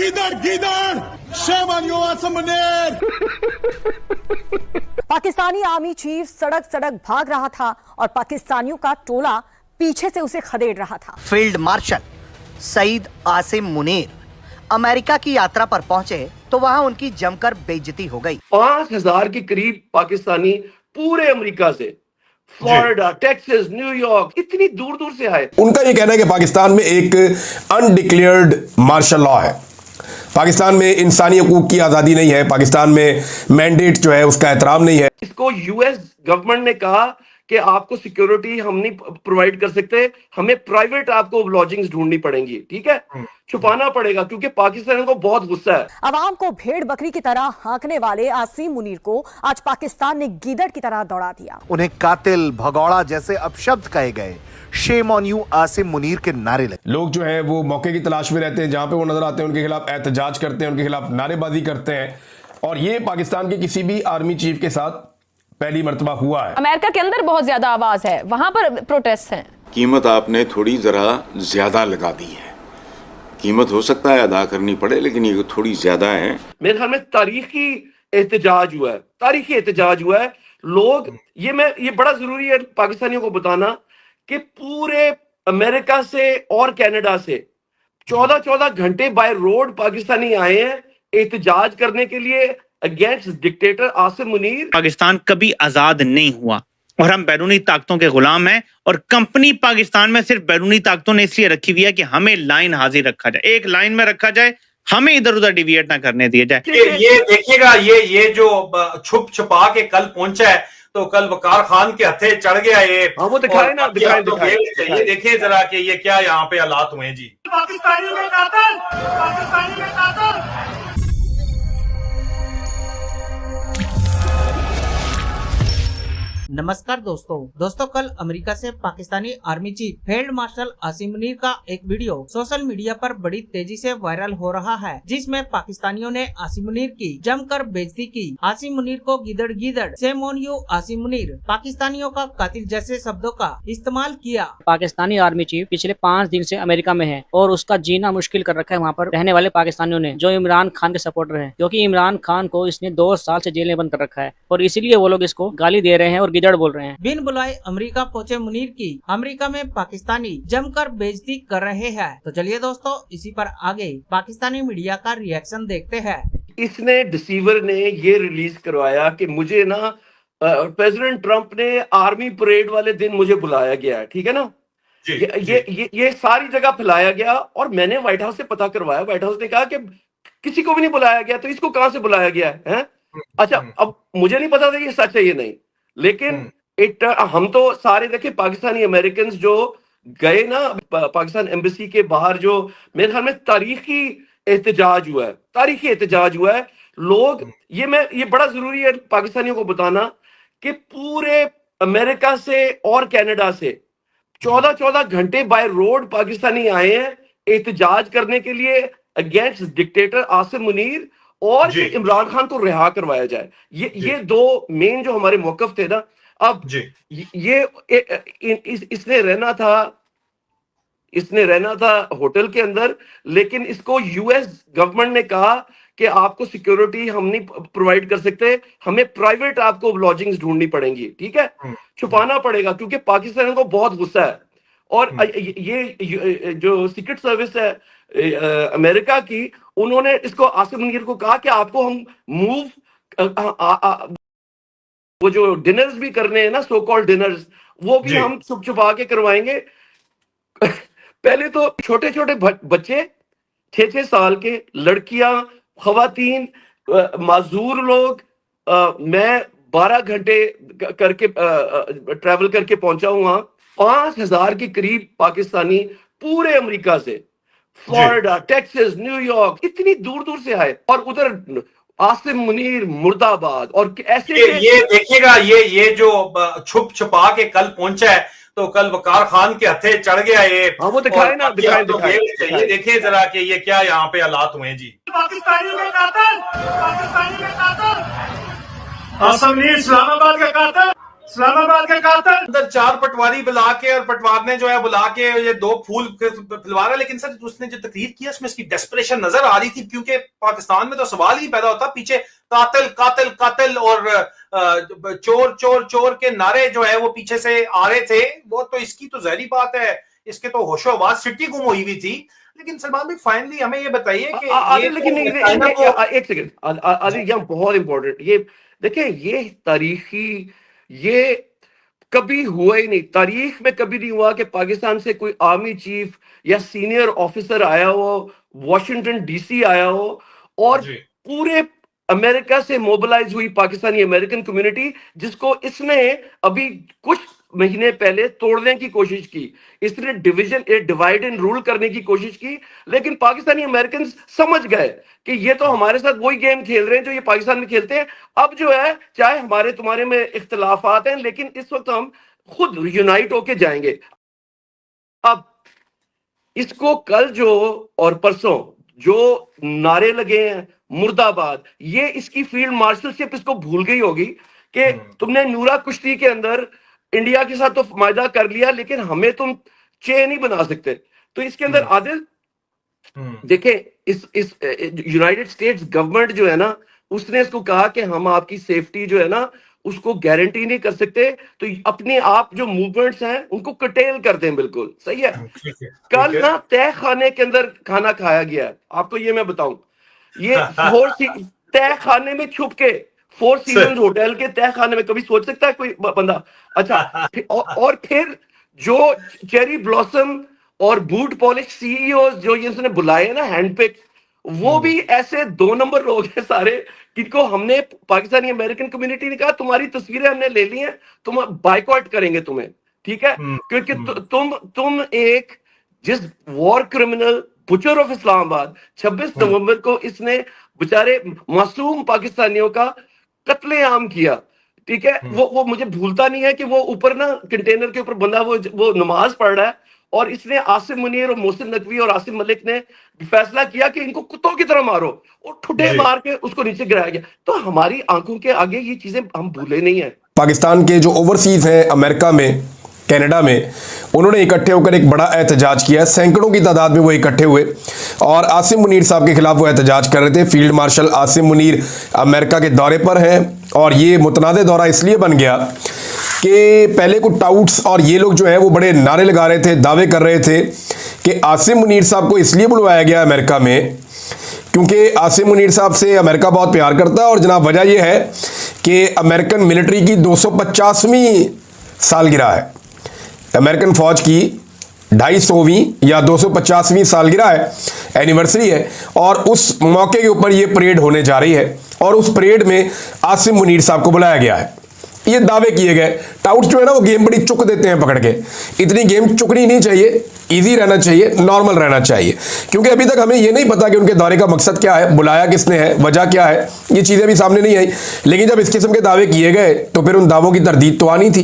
गीदड़ गीदड़ shame on you Asim Munir। Pakistani army chief सड़क सड़क भाग रहा था और पाकिस्तानियों का टोला पीछे से उसे खदेड़ रहा था। Field marshal Syed Asim Munir America की यात्रा पर पहुंचे तो वहां उनकी जमकर बेइज्जती हो गई। 5000 के करीब पाकिस्तानी पूरे अमेरिका से, फ्लोरिडा, टेक्सास, न्यूयॉर्क, इतनी दूर दूर से आए। उनका यह कहना है कि पाकिस्तान में एक अनडिक्लेयर्ड मार्शल लॉ है, पाकिस्तान में इंसानी हकूक की आज़ादी नहीं है, पाकिस्तान में मैंडेट जो है उसका एहतराम नहीं है। इसको यूएस गवर्नमेंट ने कहा कि आपको सिक्योरिटी हम नहीं प्रोवाइड कर सकते, हमें प्राइवेट आपको लॉजिंग्स ढूंढनी पड़ेंगी, ठीक है, छुपाना पड़ेगा, क्योंकि पाकिस्तानियों को बहुत गुस्सा है। अवाम को भेड़ बकरी की तरह हाँकने वाले आसिम मुनीर को आज पाकिस्तान ने गीदड़ की तरह दौड़ा दिया। उन्हें कातिल, भगौड़ा जैसे अपशब्द कहे गए। Shame on you Asim Munir के नारे लगे। लोग जो है वो मौके की तलाश में रहते हैं, जहां पे वो नजर आते हैं उनके खिलाफ एहतजाज करते हैं, उनके खिलाफ नारेबाजी करते हैं, और ये पाकिस्तान के किसी भी आर्मी चीफ के साथ पहली मर्तबा हुआ है। अमेरिका के अंदर बहुत ज्यादा आवाज है, वहां पर प्रोटेस्ट हैं। कीमत आपने थोड़ी जरा ज्यादा लगा दी है, कीमत हो सकता है अदा करनी पड़े, लेकिन ये थोड़ी ज्यादा है। मेरे ख्याल में तारीखी एहतजाज हुआ है, तारीखी एहतजाज हुआ है। लोग ये बड़ा जरूरी है पाकिस्तानियों को बताना कि पूरे अमेरिका से और कनाडा से 14-14 घंटे बाय रोड पाकिस्तानी आए हैं एहतजाज करने के लिए अगेंस्ट डिक्टेटर आसिम मुनीर। पाकिस्तान कभी आजाद नहीं हुआ और हम बैरूनी ताकतों के गुलाम हैं, और कंपनी पाकिस्तान में सिर्फ बैरूनी ताकतों ने इसलिए रखी हुई है कि हमें लाइन हाजिर रखा जाए, एक लाइन में रखा जाए, हमें इधर उधर डिविएट ना करने दिया जाए। ये देखिएगा, ये जो छुप छुपा के कल पहुंचा है, तो कल वकार खान के हथे चढ़ गया ये। हाँ, वो दिखाए ना, ये देखिए जरा कि ये क्या यहाँ पे हालात हुए जी। पाकिस्तानी के कातिल, पाकिस्तानी के कातिल। नमस्कार दोस्तों कल अमेरिका से Pakistani army chief field marshal Asim Munir का एक वीडियो सोशल मीडिया पर बड़ी तेजी से वायरल हो रहा है, जिसमें पाकिस्तानियों ने आसिम मुनीर की जमकर बेइज्जती की। आसिम मुनीर को गीदड़ गीदड़, shame on you Asim Munir, पाकिस्तानियों का कातिल जैसे शब्दों का इस्तेमाल किया। पाकिस्तानी आर्मी चीफ पिछले 5 दिन से अमेरिका में है और उसका जीना मुश्किल कर रखा है वहाँ पर रहने वाले पाकिस्तानियों ने, जो इमरान खान के सपोर्टर हैं, क्योंकि इमरान खान को इसने 2 साल से जेल में बंद कर रखा है और इसीलिए वो लोग इसको गाली दे रहे हैं और गीदड़ बोल रहे हैं। बिन बुलाए अमेरिका पहुंचे मुनीर की अमेरिका में पाकिस्तानी जमकर बेइज्जती कर रहे हैं। तो चलिए दोस्तों, इसी पर आगे पाकिस्तानी मीडिया का रिएक्शन देखते हैं। इसने डिसीवर ने ये रिलीज करवाया कि मुझे ना प्रेसिडेंट ट्रंप ने आर्मी परेड वाले दिन मुझे बुलाया गया है, ठीक है ना। ये सारी जगह फैलाया गया और मैंने व्हाइट हाउस से पता करवाया। व्हाइट हाउस ने कहा कि किसी को भी नहीं बुलाया गया, तो इसको कहां से बुलाया गया है? अच्छा, अब मुझे नहीं पता था ये सच है ये नहीं, लेकिन हम तो सारे देखे पाकिस्तानी अमेरिकन जो गए ना पाकिस्तान एम्बेसी के बाहर, जो मेरे ख्याल में तारीखी एहतजाज हुआ है, तारीखी एहतजाज हुआ है। लोग ये बड़ा जरूरी है पाकिस्तानियों को बताना कि पूरे अमेरिका से और कनाडा से 14-14 घंटे बाय रोड पाकिस्तानी आए हैं एहतजाज करने के लिए अगेंस्ट डिक्टेटर आसिम मुनीर, और इमरान खान को रिहा करवाया जाए। ये 2 मेन जो हमारे मौकफ थे ना। अब इसने रहना था होटल के अंदर, लेकिन इसको यूएस गवर्नमेंट ने कहा कि आपको सिक्योरिटी हम नहीं प्रोवाइड कर सकते, हमें प्राइवेट आपको लॉजिंग्स ढूंढनी पड़ेंगी, ठीक है, छुपाना पड़ेगा, क्योंकि पाकिस्तानियों को बहुत गुस्सा है। और ये जो सीक्रेट सर्विस है अमेरिका की, उन्होंने इसको आसिम मुनीर को कहा कि आपको हम वो जो डिनर्स भी करने हैं ना, सो कॉल्ड डिनर्स, वो भी हम छुप छुपा के करवाएंगे। पहले तो छोटे छोटे बच्चे 6-6 साल के, लड़कियां, खवातीन, माजूर लोग, मैं 12 घंटे करके ट्रैवल करके पहुंचा हूं वहां। 5000 के करीब पाकिस्तानी पूरे अमेरिका से, फ्लोरिडा, टेक्सास, न्यूयॉर्क, इतनी दूर दूर से आए, और उधर आसिम मुनीर मुर्दाबाद। और ऐसे ये देखिएगा, ये जो छुप छुपा के कल पहुंचा है, तो कल वकार खान के हथे चढ़ गया ये। हाँ, वो दिखाए ना, दिखाए। ये देखिए जरा कि ये क्या यहाँ पे हालात हुए जी। पाकिस्तानी के कातिल, पाकिस्तानी के कातिल, आसिम मुनीर इस्लामाबाद का कातिल। इस्लामाबाद के कातिल अंदर 4 पटवारी बुला के और पटवार ने जो है बुला के ये 2 फूल फिलवा रहा है। लेकिन सर उसने जो तकरीर किया उसमें इसकी डेस्परेशन नजर आ रही थी, क्योंकि पाकिस्तान में तो सवाल ही पैदा होता, पीछे कातिल कातिल कातिल और चोर चोर चोर के नारे जो है वो पीछे से आ रहे थे। वो तो इसकी तो ज़ाहिर बात है, इसके तो होशो आवाज सिटी गुम हुई हुई थी। लेकिन सलमान भाई फाइनली हमें ये बताइए कि लेकिन एक सेकंड आदिल, यहाँ बहुत इंपॉर्टेंट, ये देखिए ये तारीखी, ये कभी हुआ ही नहीं, तारीख में कभी नहीं हुआ कि पाकिस्तान से कोई आर्मी चीफ या सीनियर ऑफिसर आया हो, वॉशिंगटन डीसी आया हो और पूरे अमेरिका से मोबिलाइज हुई पाकिस्तानी अमेरिकन कम्युनिटी, जिसको इसने अभी कुछ महीने पहले तोड़ने की कोशिश की, इसने डिवाइड एंड रूल करने की कोशिश की। लेकिन पाकिस्तानी अमेरिकन समझ गए कि ये तो हमारे साथ वही गेम खेल रहे हैं जो ये पाकिस्तान में खेलते हैं। अब जो है चाहे हमारे तुम्हारे में इख्तिलाफात हैं, लेकिन इस वक्त हम खुद यूनाइट होके जाएंगे। अब इसको कल जो और परसों जो नारे लगे हैं मुर्दाबाद, ये इसकी फील्ड मार्शलशिप इसको भूल गई होगी कि तुमने नूरा कुश्ती के अंदर इंडिया के साथ तो मायदा कर लिया, लेकिन हमें तुम चे नहीं बना सकते। तो इसके अंदर आदिल देखे, इस यूनाइटेड स्टेट्स गवर्नमेंट जो है ना, उसने इसको कहा कि हम आपकी सेफ्टी जो है ना उसको गारंटी नहीं कर सकते, तो अपने आप जो मूवमेंट्स हैं उनको कटेल करते हैं। बिल्कुल सही है। कल ना तय खाने के अंदर खाना खाया गया है, आपको ये मैं बताऊं, ये तय खाने में छुप के 4 सीजन होटल के तय खाने में कभी सोच सकता है कोई बंदा? अच्छा, और फिर जो चेरी ब्लॉसम और बूट पॉलिश सीईओ जो इसने बुलाए ना हैंडपिक, वो भी ऐसे 2 नंबर लोग हैं सारे, जिनको हमने पाकिस्तानी अमेरिकन कम्युनिटी ने कहा तुम्हारी तस्वीरें हमने ले ली हैं, तुम बाइकआउट करेंगे तुम्हें, ठीक है, क्योंकि तुम एक जिस war criminal butcher of Islamabad 26 नवंबर को इसने बेचारे मासूम पाकिस्तानियों का कत्लेआम किया, ठीक है। वो मुझे भूलता नहीं है कि वो ऊपर ना कंटेनर के ऊपर बंदा वो नमाज पढ़ रहा है और इसने आसिम मुनीर और मोहसिन नकवी और आसिम मलिक ने फैसला किया कि इनको कुत्तों की तरह मारो और ठुड्डे मार के उसको नीचे गिराया गया। तो हमारी आंखों के आगे ये चीजें हम भूले नहीं है। पाकिस्तान के जो ओवरसीज हैं अमेरिका में, कनाडा में, उन्होंने इकट्ठे होकर एक बड़ा एहतजाज किया। सैकड़ों की तादाद में वो इकट्ठे हुए और आसिम मुनीर साहब के खिलाफ वो एहतजाज कर रहे थे। Field marshal Asim Munir America के दौरे पर हैं और ये मुतनादे दौरा इसलिए बन गया कि पहले कुछ टाउट्स और ये लोग जो है वो बड़े नारे लगा रहे थे, दावे कर रहे थे कि आसिम मुनीर साहब को इसलिए बुलवाया गया अमेरिका में क्योंकि आसिम मुनीर साहब से अमेरिका बहुत प्यार करता है। और जनाब वजह यह है कि अमेरिकन मिलिट्री की 250वीं सालगिरह है, अमेरिकन फौज की 250वीं या 250वीं सालगिरह है, एनिवर्सरी है, और उस मौके के ऊपर ये परेड होने जा रही है और उस परेड में आसिम मुनीर साहब को बुलाया गया है। ये दावे किए गए। टाउट्स जो है ना वो गेम बड़ी चुक देते हैं पकड़ के, इतनी गेम चुकनी नहीं चाहिए, इजी रहना चाहिए, नॉर्मल रहना चाहिए, क्योंकि अभी तक हमें ये नहीं पता कि उनके दौरे का मकसद क्या है, बुलाया किसने है, वजह क्या है, ये चीज़ें भी सामने नहीं आई। लेकिन जब इस किस्म के दावे किए गए तो फिर उन दावों की तरदीद तो आनी थी।